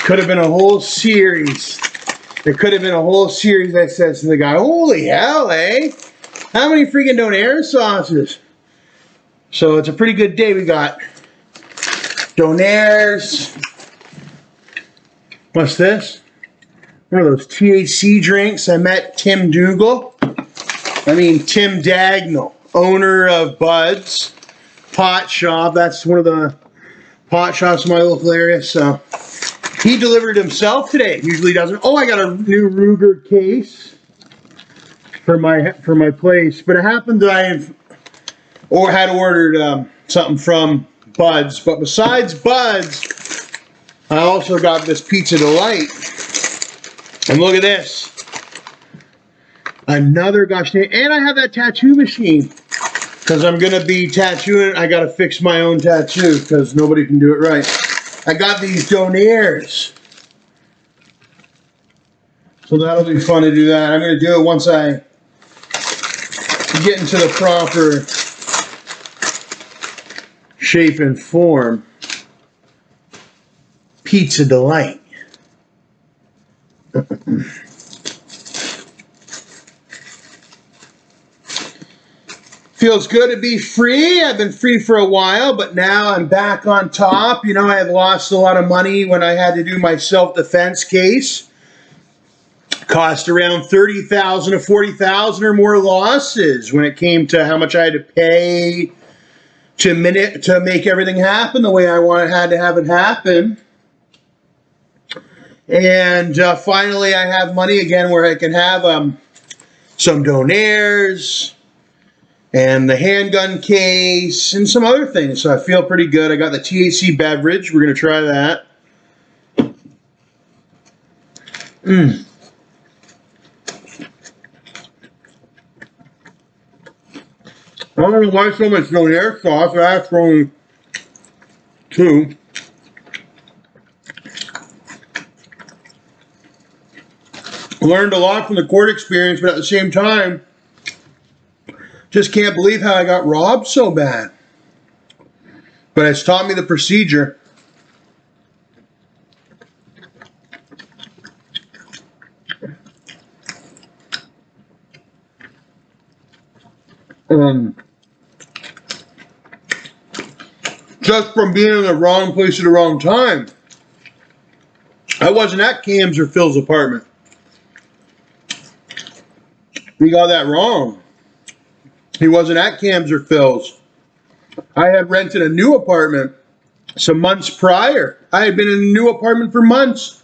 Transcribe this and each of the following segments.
Could have been a whole series. There could have been a whole series, I said to the guy. Holy hell, eh? How many freaking Donair sauces? So it's a pretty good day. We got Donairs. What's this? One of those THC drinks. I met Tim Dagnall, owner of Bud's Pot Shop. That's one of the pot shops in my local area. So he delivered himself today. Usually doesn't. Oh, I got a new Ruger case for my place. But it happened that I had ordered something from Bud's. But besides Bud's, I also got this Pizza Delight. And look at this. Another gosh dang. And I have that tattoo machine. Because I'm going to be tattooing. I got to fix my own tattoo because nobody can do it right. I got these Donairs. So that'll be fun to do that. I'm going to do it once I get into the proper shape and form. Pizza Delight. Feels good to be free. I've been free for a while, but now I'm back on top. You know, I had lost a lot of money when I had to do my self-defense case. Cost around $30,000 to $40,000 or more losses when it came to how much I had to pay to make everything happen the way I had to have it happen. And finally, I have money again where I can have some Donairs and the handgun case and some other things. So I feel pretty good. I got the THC beverage. We're going to try that. I don't know why so much Donair sauce. I asked for only 2. Learned a lot from the court experience, but at the same time, just can't believe how I got robbed so bad. But it's taught me the procedure. Just from being in the wrong place at the wrong time. I wasn't at Cam's or Phil's apartment. We got that wrong. He wasn't at Cam's or Phil's. I had rented a new apartment some months prior. I had been in a new apartment for months.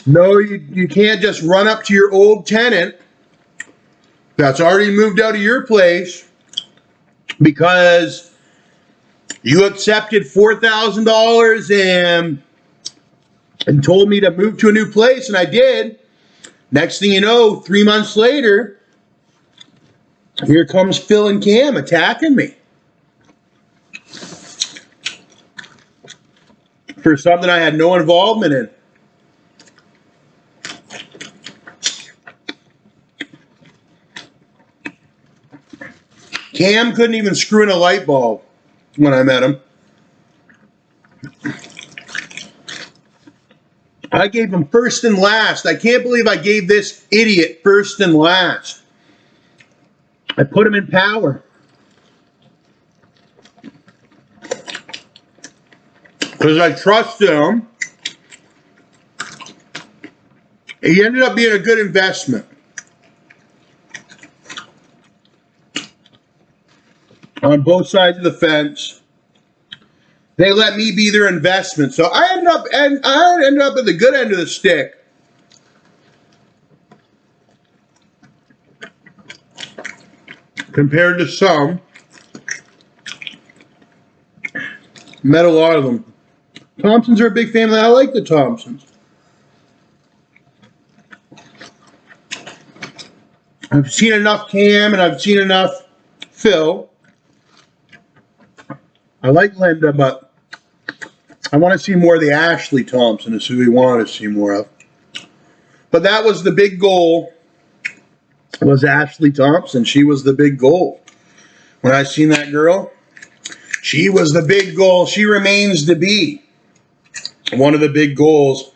No, you can't just run up to your old tenant that's already moved out of your place because you accepted $4,000 and told me to move to a new place, and I did. Next thing you know, 3 months later, here comes Phil and Cam attacking me for something I had no involvement in. Cam couldn't even screw in a light bulb when I met him. I gave him first and last. I can't believe I gave this idiot first and last. I put him in power. Because I trusted him. He ended up being a good investment. On both sides of the fence. They let me be their investment. So I ended up at the good end of the stick. Compared to some. Met a lot of them. Thompsons are a big family. I like the Thompsons. I've seen enough Cam and I've seen enough Phil. I like Linda, but I want to see more of the Ashley Thompson is who we want to see more of. But that was the big goal was Ashley Thompson. She was the big goal. When I seen that girl, she was the big goal. She remains to be one of the big goals.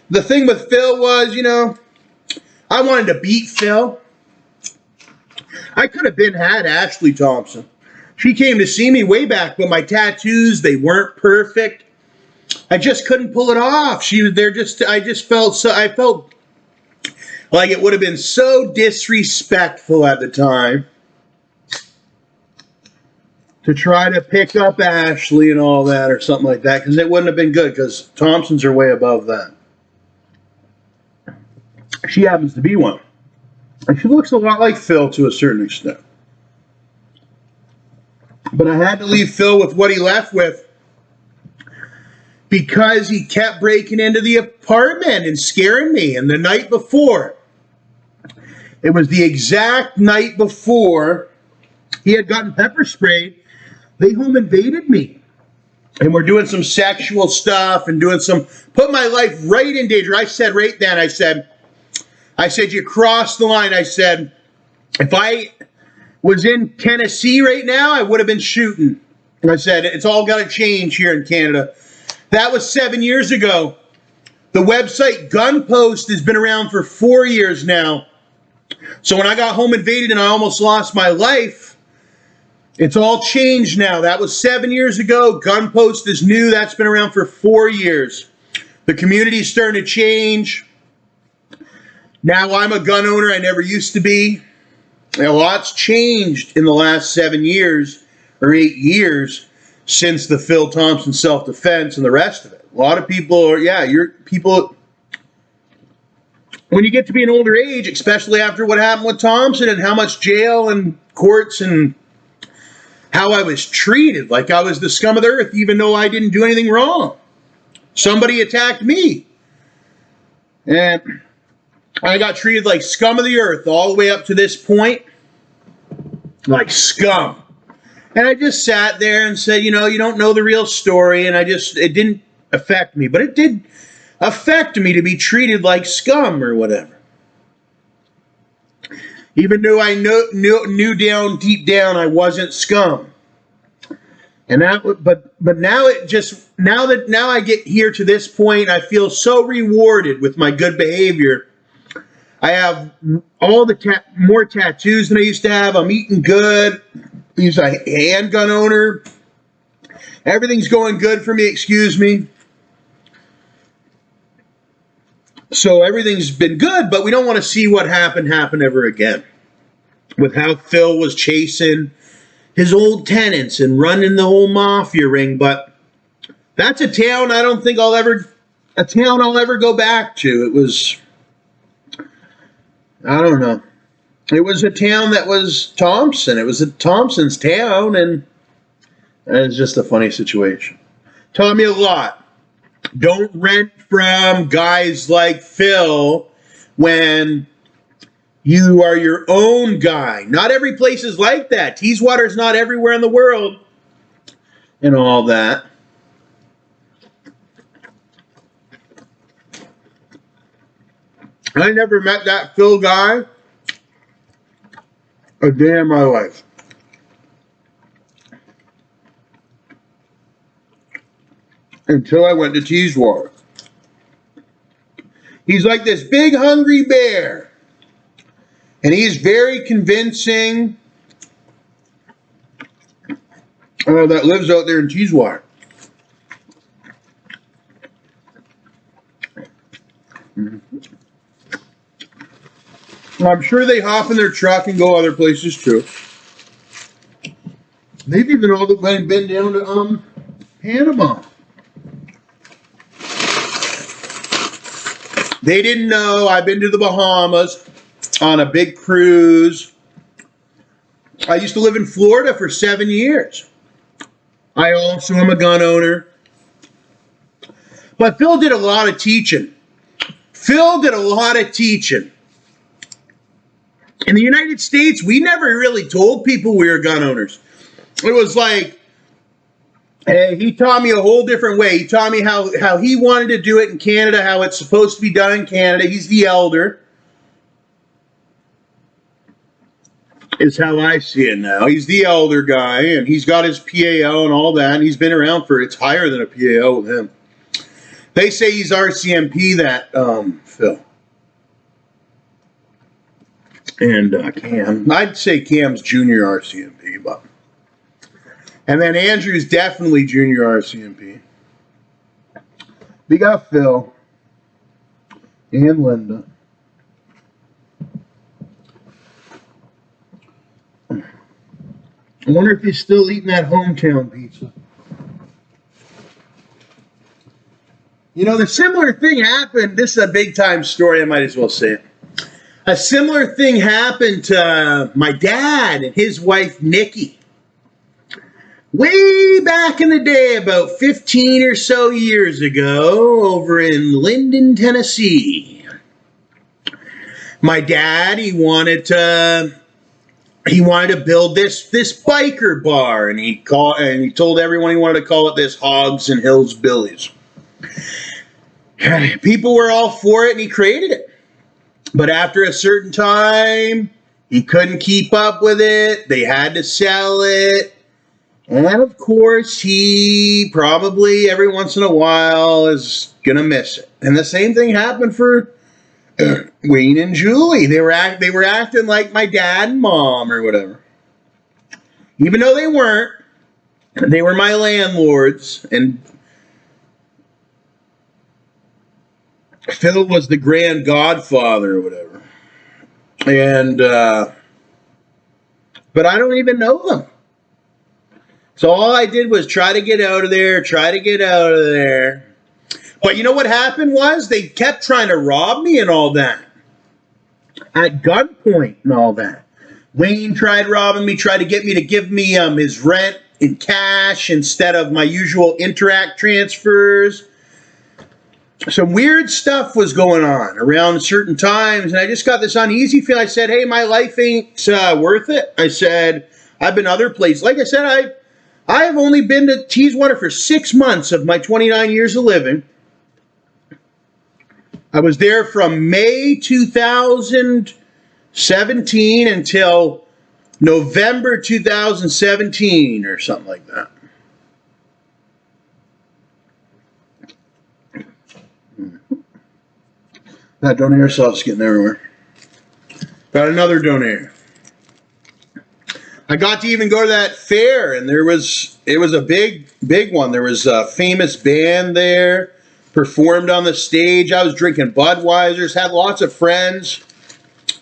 The thing with Phil was, you know, I wanted to beat Phil. I could have had Ashley Thompson. She came to see me way back, but my tattoos, they weren't perfect. I just couldn't pull it off. I felt like it would have been so disrespectful at the time to try to pick up Ashley and all that or something like that, because it wouldn't have been good, because Thompsons are way above that. She happens to be one. And she looks a lot like Phil to a certain extent. But I had to leave Phil with what he left with, because he kept breaking into the apartment and scaring me. And the night before, it was the exact night before he had gotten pepper sprayed, they home invaded me. And we're doing some sexual stuff and put my life right in danger. I said right then, I said, you crossed the line. I said, if I was in Tennessee right now, I would have been shooting. And I said, it's all got to change here in Canada. That was 7 years ago. The website Gunpost has been around for 4 years now. So when I got home invaded and I almost lost my life, it's all changed now. That was 7 years ago. Gunpost is new. That's been around for 4 years. The community's starting to change. Now I'm a gun owner I never used to be. A lot's changed in the last 7 years or 8 years since the Phil Thompson self-defense and the rest of it. A lot of people are, when you get to be an older age, especially after what happened with Thompson and how much jail and courts and how I was treated like I was the scum of the earth, even though I didn't do anything wrong. Somebody attacked me. And I got treated like scum of the earth all the way up to this point. Like scum. And I just sat there and said, you don't know the real story. And it didn't affect me. But it did affect me to be treated like scum or whatever. Even though I knew deep down I wasn't scum. And but now now I get here to this point, I feel so rewarded with my good behavior. I have all more tattoos than I used to have. I'm eating good. He's a handgun owner. Everything's going good for me, excuse me. So everything's been good, but we don't want to see what happened ever again. With how Phil was chasing his old tenants and running the whole mafia ring. But that's a town I don't think I'll ever go back to. It was, I don't know. It was a town that was Thompson. It was a Thompson's town, and it's just a funny situation. Taught me a lot. Don't rent from guys like Phil when you are your own guy. Not every place is like that. Teeswater's not everywhere in the world and all that. I never met that Phil guy a day in my life. Until I went to Teeswater. He's like this big hungry bear. And he's very convincing that lives out there in Teeswater. I'm sure they hop in their truck and go other places too. They've even all the way been down to Panama. They didn't know I've been to the Bahamas on a big cruise. I used to live in Florida for 7 years. I also am a gun owner. But Phil did a lot of teaching. In the United States, we never really told people we were gun owners. It was like, hey, he taught me a whole different way. He taught me how he wanted to do it in Canada, how it's supposed to be done in Canada. He's the elder. is how I see it now. He's the elder guy, and he's got his PAO and all that, and he's been around for, it's higher than a PAO with him. They say he's RCMP, that Phil. And Cam. I'd say Cam's junior RCMP, but. And then Andrew's definitely junior RCMP. We got Phil. And Linda. I wonder if he's still eating that hometown pizza. You know, the similar thing happened. This is a big time story. I might as well say it. A similar thing happened to my dad and his wife, Nikki. Way back in the day, about 15 or so years ago, over in Linden, Tennessee. My dad, he wanted to build this biker bar, and he told everyone he wanted to call it this Hogs and Hills Billy's. People were all for it, and he created it. But after a certain time, he couldn't keep up with it. They had to sell it. And of course, he probably every once in a while is going to miss it. And the same thing happened for Wayne and Julie. They were acting like my dad and mom or whatever. Even though they weren't. They were my landlords. And Phil was the grand godfather or whatever. And, but I don't even know them. So all I did was try to get out of there. But you know what happened was they kept trying to rob me and all that. At gunpoint and all that. Wayne tried robbing me, tried to get me to give me his rent in cash instead of my usual Interact transfers. Some weird stuff was going on around certain times, and I just got this uneasy feeling. I said, hey, my life ain't worth it. I said, I've been other places. Like I said, I have only been to Teeswater for 6 months of my 29 years of living. I was there from May 2017 until November 2017 or something like that. That Donair sauce getting everywhere. Got another Donair. I got to even go to that fair, and it was a big one. There was a famous band there, performed on the stage. I was drinking Budweisers, had lots of friends.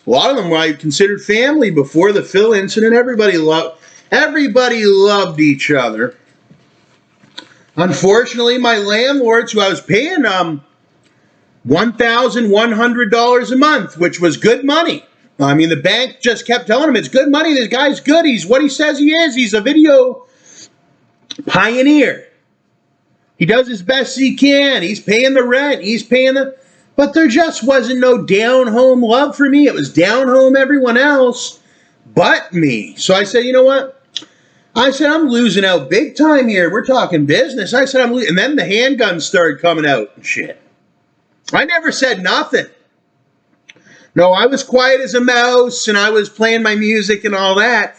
A lot of them I considered family before the Phil incident. Everybody loved each other. Unfortunately, my landlords, who I was paying $1,100 a month, which was good money. I mean, the bank just kept telling him it's good money. This guy's good. He's what he says he is. He's a video pioneer. He does as best he can. He's paying the rent. But there just wasn't no down-home love for me. It was down-home everyone else but me. So I said, you know what? I said, I'm losing out big time here. We're talking business. I said, I'm losing. And then the handguns started coming out and shit. I never said nothing. No, I was quiet as a mouse, and I was playing my music and all that.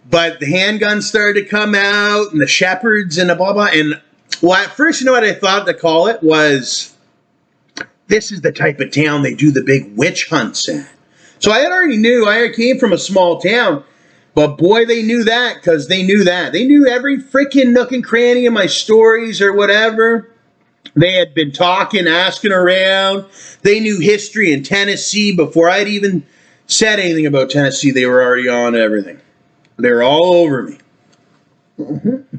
But the handguns started to come out, and the shepherds, and the blah, blah. And, well, at first, you know what I thought to call it was, this is the type of town they do the big witch hunts at. So I already knew. I came from a small town. But, boy, they knew that, because they knew that. They knew every freaking nook and cranny of my stories or whatever. They had been talking, asking around. They knew history in Tennessee before I'd even said anything about Tennessee. They were already on everything. They were all over me. Mm-hmm.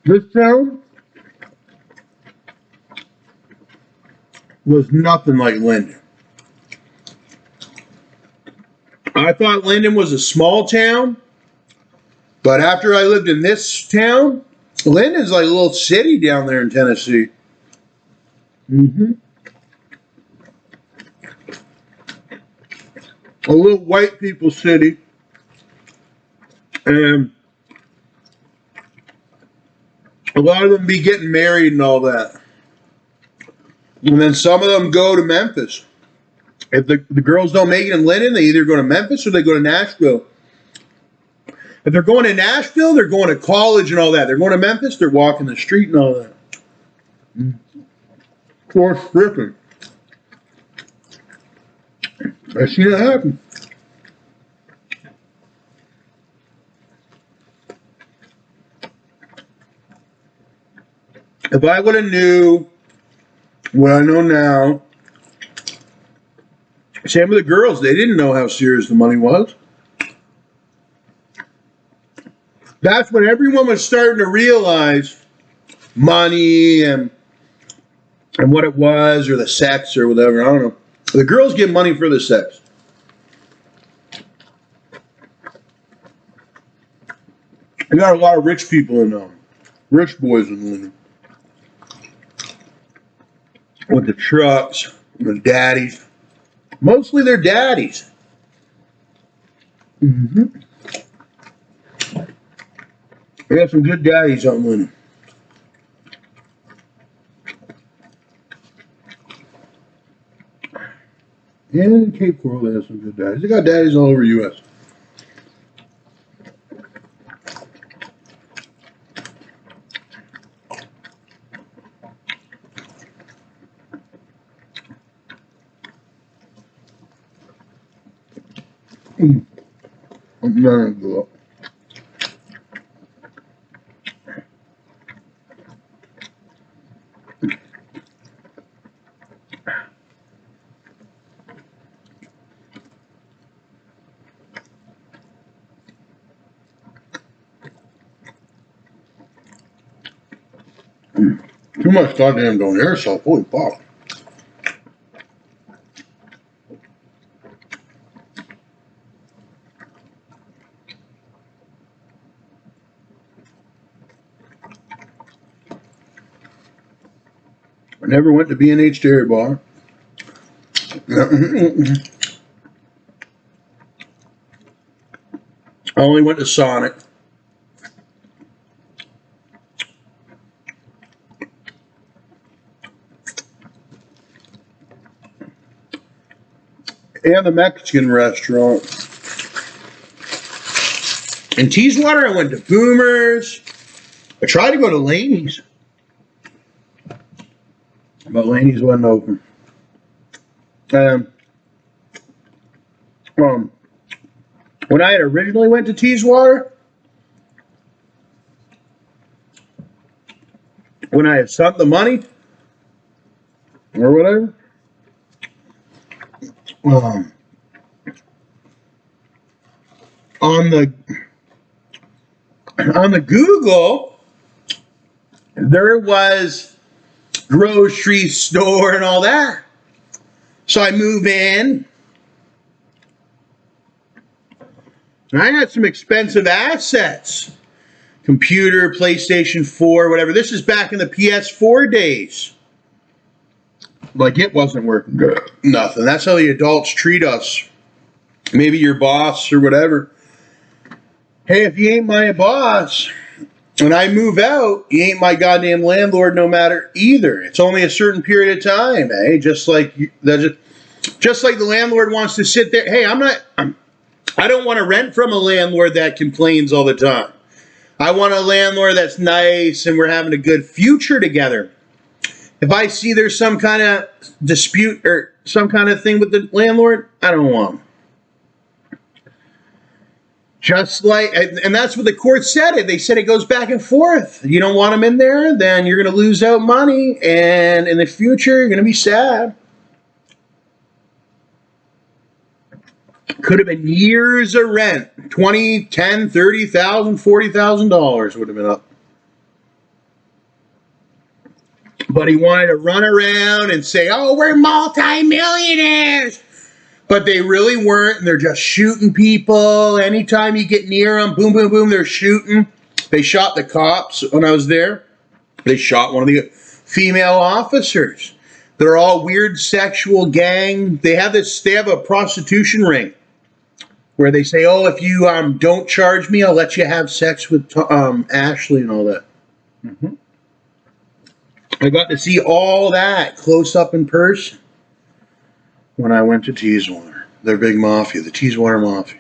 This town was nothing like Linden. I thought Linden was a small town, but after I lived in this town, Linden's like a little city down there in Tennessee. Mm-hmm. A little white people city. And A lot of them be getting married and all that. And then some of them go to Memphis. If the girls don't make it in Linden, they either go to Memphis or they go to Nashville. If they're going to Nashville, they're going to college and all that. They're going to Memphis, they're walking the street and all that. Or stripping. I've seen it happen. If I would have knew what I know now, same with the girls, they didn't know how serious the money was. That's when everyone was starting to realize money and what it was, or the sex or whatever. I don't know. The girls get money for the sex. You got a lot of rich people in them. Rich boys in Linden. With the trucks, the daddies. Mostly they're daddies. We have some good daddies on Linden. And in Cape Coral, they have some good daddies. They got daddies all over the U.S. I'm not gonna go up. Too much goddamn Donair salt. Holy fuck. I never went to B&H Dairy Bar. I only went to Sonic. And the Mexican restaurant. In Teeswater, I went to Boomers. I tried to go to Laney's. But Laney's wasn't open. When I had originally went to Teeswater, when I had sunk the money, or whatever, on the Google, there was grocery store and all that. So I move in, and I got some expensive assets. Computer, PlayStation 4, whatever. This is back in the PS4 days. Like, it wasn't working good. Nothing. That's how the adults treat us. Maybe your boss or whatever. Hey, if you ain't my boss, when I move out, you ain't my goddamn landlord no matter either. It's only a certain period of time, eh? Just like the landlord wants to sit there. Hey, I don't want to rent from a landlord that complains all the time. I want a landlord that's nice and we're having a good future together. If I see there's some kind of dispute or some kind of thing with the landlord, I don't want him. Just like, and that's what the court said. They said it goes back and forth. You don't want them in there, then you're going to lose out money, and in the future, you're going to be sad. Could have been years of rent. $20,000, $10,000, $30,000, $40,000 would have been up. But he wanted to run around and say, oh, we're multi-millionaires. But they really weren't, and they're just shooting people. Anytime you get near them, boom, boom, boom, they're shooting. They shot the cops when I was there. They shot one of the female officers. They're all weird sexual gang. They have a prostitution ring where they say, oh, if you don't charge me, I'll let you have sex with Ashley and all that. I got to see all that close up in person when I went to Teeswater. Their big mafia, the Teeswater Mafia.